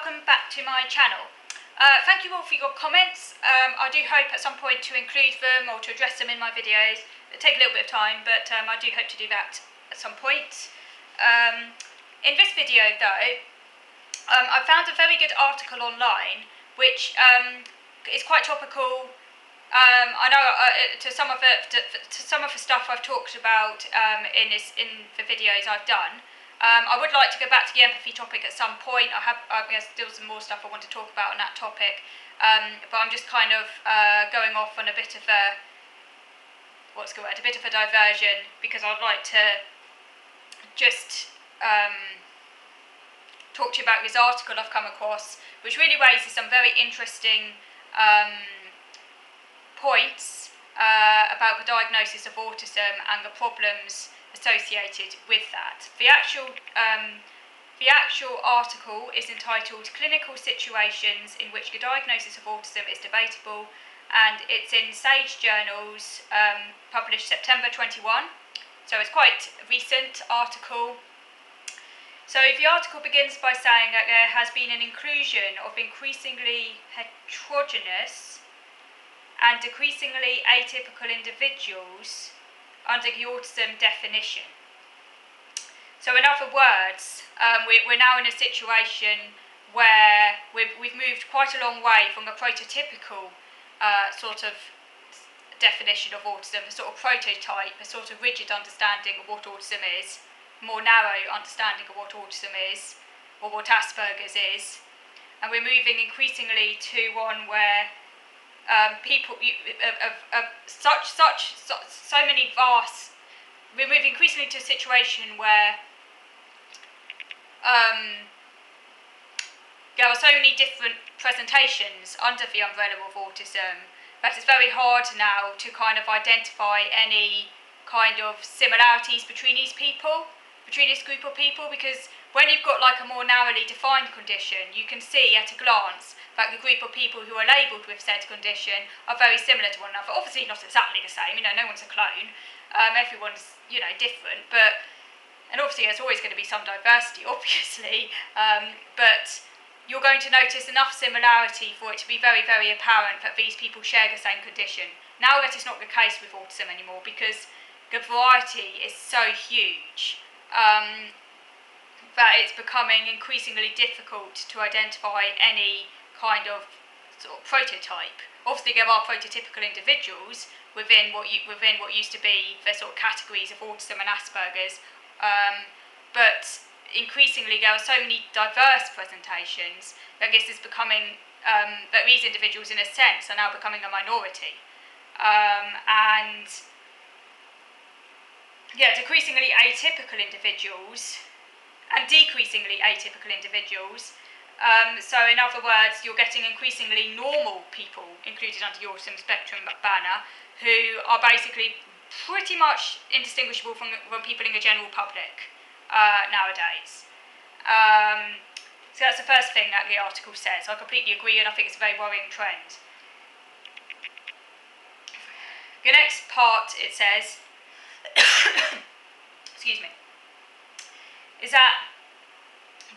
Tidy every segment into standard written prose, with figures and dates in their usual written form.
welcome back to my channel. Thank you all for your comments. I do hope at some point to include them or to address them in my videos. It'll take a little bit of time, but I do hope to do that at some point. In this video though, I found a very good article online which is quite topical. I know to some of the stuff I've talked about in the videos I've done. I would like to go back to the empathy topic at some point. I guess still some more stuff I want to talk about on that topic, but I'm just kind of going off on a bit of a diversion, because I'd like to just talk to you about this article I've come across, which really raises some very interesting points about the diagnosis of autism and the problems associated with that. The actual article is entitled "Clinical Situations in which the diagnosis of autism is debatable," and it's in Sage Journals, published September 21. So it's quite a recent article. So the article begins by saying that there has been an inclusion of increasingly heterogeneous and decreasingly atypical individuals under the autism definition. So in other words, we're now in a situation where we've moved quite a long way from the prototypical sort of definition of autism, a sort of prototype, a sort of rigid understanding of what autism is, more narrow understanding of what autism is, or what Asperger's is, and we're moving increasingly to one where we're moving increasingly to a situation where there are so many different presentations under the umbrella of autism that it's very hard now to kind of identify any kind of similarities between these people, between this group of people, because when you've got like a more narrowly defined condition, you can see at a glance that the group of people who are labelled with said condition are very similar to one another. Obviously not exactly the same, no one's a clone, everyone's, different, and obviously there's always going to be some diversity, obviously, but you're going to notice enough similarity for it to be very, very apparent that these people share the same condition. Now that is not the case with autism anymore, because the variety is so huge that it's becoming increasingly difficult to identify any kind of sort of prototype. Obviously, there are prototypical individuals within what used to be the sort of categories of autism and Asperger's, but increasingly there are so many diverse presentations that this is becoming that these individuals, in a sense, are now becoming a minority, and decreasingly atypical individuals and decreasingly atypical individuals. So in other words, you're getting increasingly normal people included under the autism spectrum banner, who are basically pretty much indistinguishable from people in the general public nowadays. So that's the first thing that the article says. I completely agree, and I think it's a very worrying trend. The next part, it says, excuse me, is that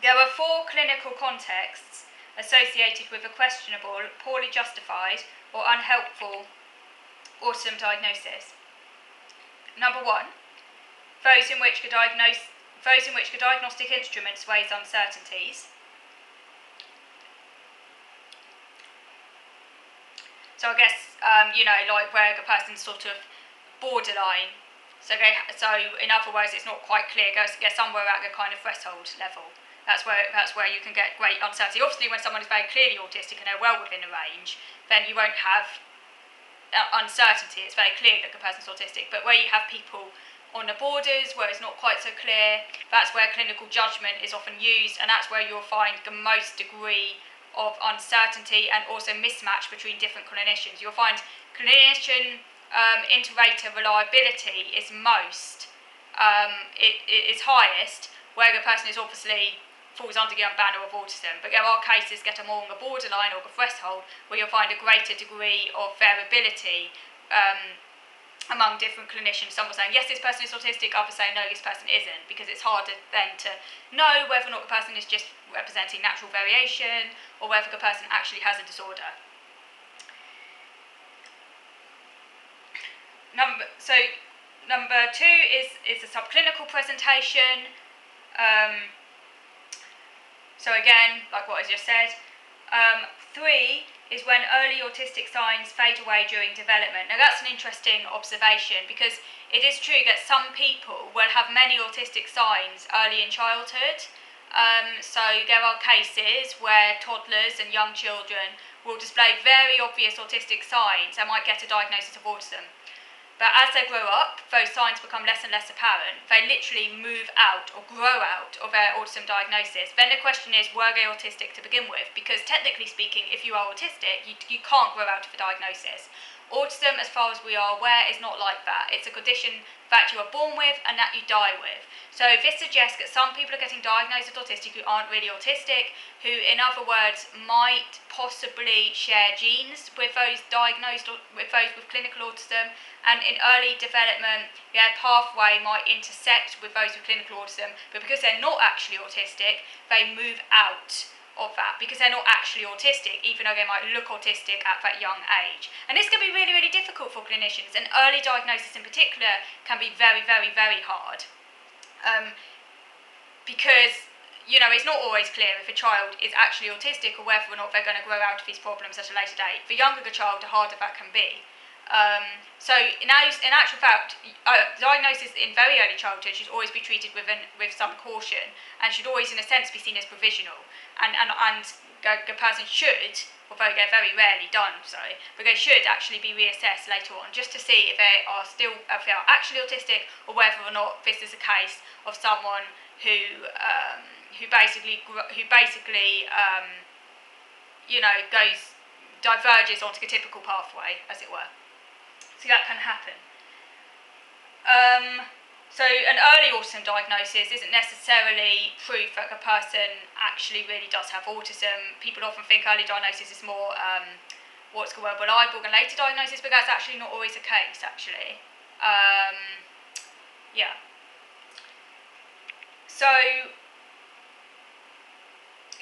there are 4 clinical contexts associated with a questionable, poorly justified, or unhelpful autism diagnosis. Number 1, those in which the diagnostic instruments raise uncertainties. So I guess like where the person's sort of borderline. So in other words, it's not quite clear. Get somewhere at the kind of threshold level. That's where you can get great uncertainty. Obviously, when someone is very clearly autistic and they're well within the range, then you won't have uncertainty. It's very clear that the person's autistic. But where you have people on the borders, where it's not quite so clear, that's where clinical judgment is often used, and that's where you'll find the most degree of uncertainty and also mismatch between different clinicians. You'll find clinician inter-rater reliability is is highest where the person is obviously falls under the banner of autism, but there are cases that are more on the borderline or the threshold where you'll find a greater degree of variability among different clinicians. Some were saying, yes, this person is autistic, others saying, no, this person isn't, because it's harder then to know whether or not the person is just representing natural variation or whether the person actually has a disorder. Number 2 is the subclinical presentation. So again, like what I just said. 3 is when early autistic signs fade away during development. Now that's an interesting observation, because it is true that some people will have many autistic signs early in childhood. So there are cases where toddlers and young children will display very obvious autistic signs and might get a diagnosis of autism. But as they grow up, those signs become less and less apparent. They literally move out or grow out of their autism diagnosis. Then the question is, were they autistic to begin with? Because technically speaking, if you are autistic, you can't grow out of a diagnosis. Autism, as far as we are aware, is not like that. It's a condition that you are born with and that you die with. So this suggests that some people are getting diagnosed as autistic who aren't really autistic, who, in other words, might possibly share genes with those diagnosed with those with clinical autism, and in early development their pathway might intersect with those with clinical autism, but because they're not actually autistic, they move out of that because they're not actually autistic, even though they might look autistic at that young age. And this can be really, really difficult for clinicians, and early diagnosis in particular can be very, very, very hard. Because, it's not always clear if a child is actually autistic or whether or not they're going to grow out of these problems at a later date. The younger the child, the harder that can be. So now, in actual fact, diagnosis in very early childhood should always be treated with some caution, and should always, in a sense, be seen as provisional. And the person should, although they're very rarely done, but they should actually be reassessed later on, just to see if they are actually autistic, or whether or not this is a case of someone who basically diverges onto the typical pathway, as it were. So that can happen. So an early autism diagnosis isn't necessarily proof that the person actually really does have autism. People often think early diagnosis is more reliable than later diagnosis, but that's actually not always the case, actually. So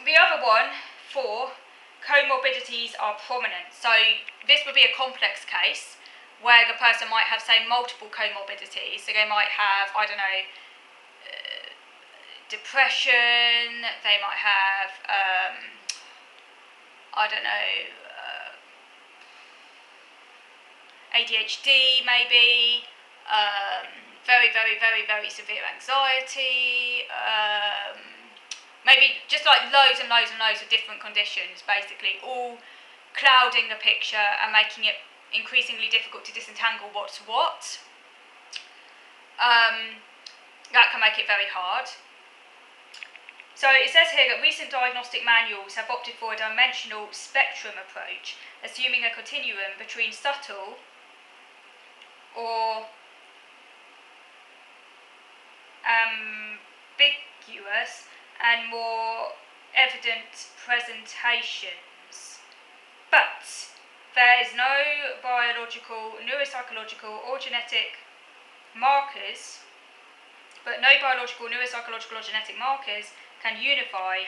the other one, 4, comorbidities are prominent. So this would be a complex case where the person might have, say, multiple comorbidities. So they might have, depression, they might have, ADHD maybe, very, very, very, very severe anxiety, maybe just like loads and loads and loads of different conditions, basically, all clouding the picture and making it increasingly difficult to disentangle what's what. That can make it very hard. So it says here that recent diagnostic manuals have opted for a dimensional spectrum approach, assuming a continuum between subtle or ambiguous and more evident presentations. But there is no biological, neuropsychological or genetic markers, can unify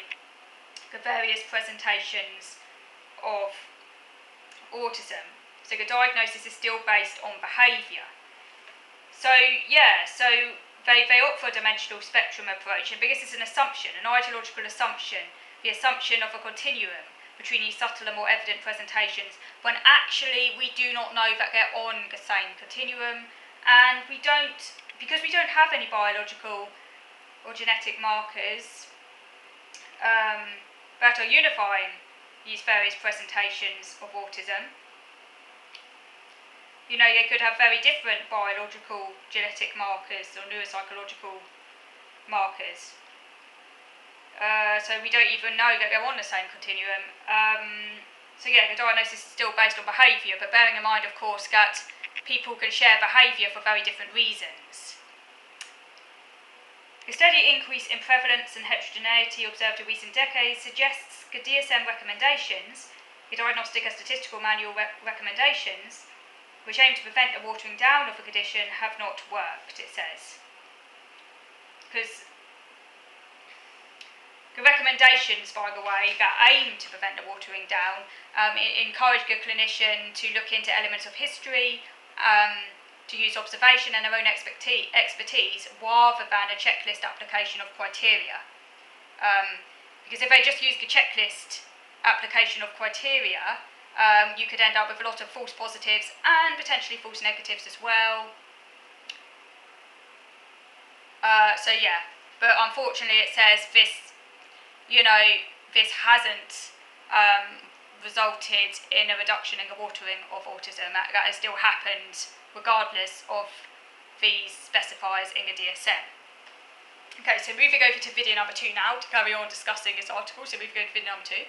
the various presentations of autism. So the diagnosis is still based on behaviour. So they opt for a dimensional spectrum approach, and because it's an assumption, an ideological assumption, the assumption of a continuum between these subtle and more evident presentations, when actually we do not know that they're on the same continuum, and because we don't have any biological or genetic markers that are unifying these various presentations of autism. They could have very different biological genetic markers or neuropsychological markers. So we don't even know that they're on the same continuum. The diagnosis is still based on behaviour, but bearing in mind, of course, that people can share behaviour for very different reasons. The steady increase in prevalence and heterogeneity observed in recent decades suggests the DSM recommendations, the Diagnostic and Statistical Manual recommendations, which aim to prevent a watering down of a condition, have not worked, it says. Because the recommendations, by the way, that aim to prevent the watering down encourage the clinician to look into elements of history, to use observation and their own expertise, rather than a checklist application of criteria. Because if they just use the checklist application of criteria, you could end up with a lot of false positives and potentially false negatives as well. So yeah, but unfortunately it says this, this hasn't resulted in a reduction in the watering of autism. That has still happened regardless of these specifiers in the DSM. Okay, so moving over to video number 2 now to carry on discussing this article. So moving over to video number 2.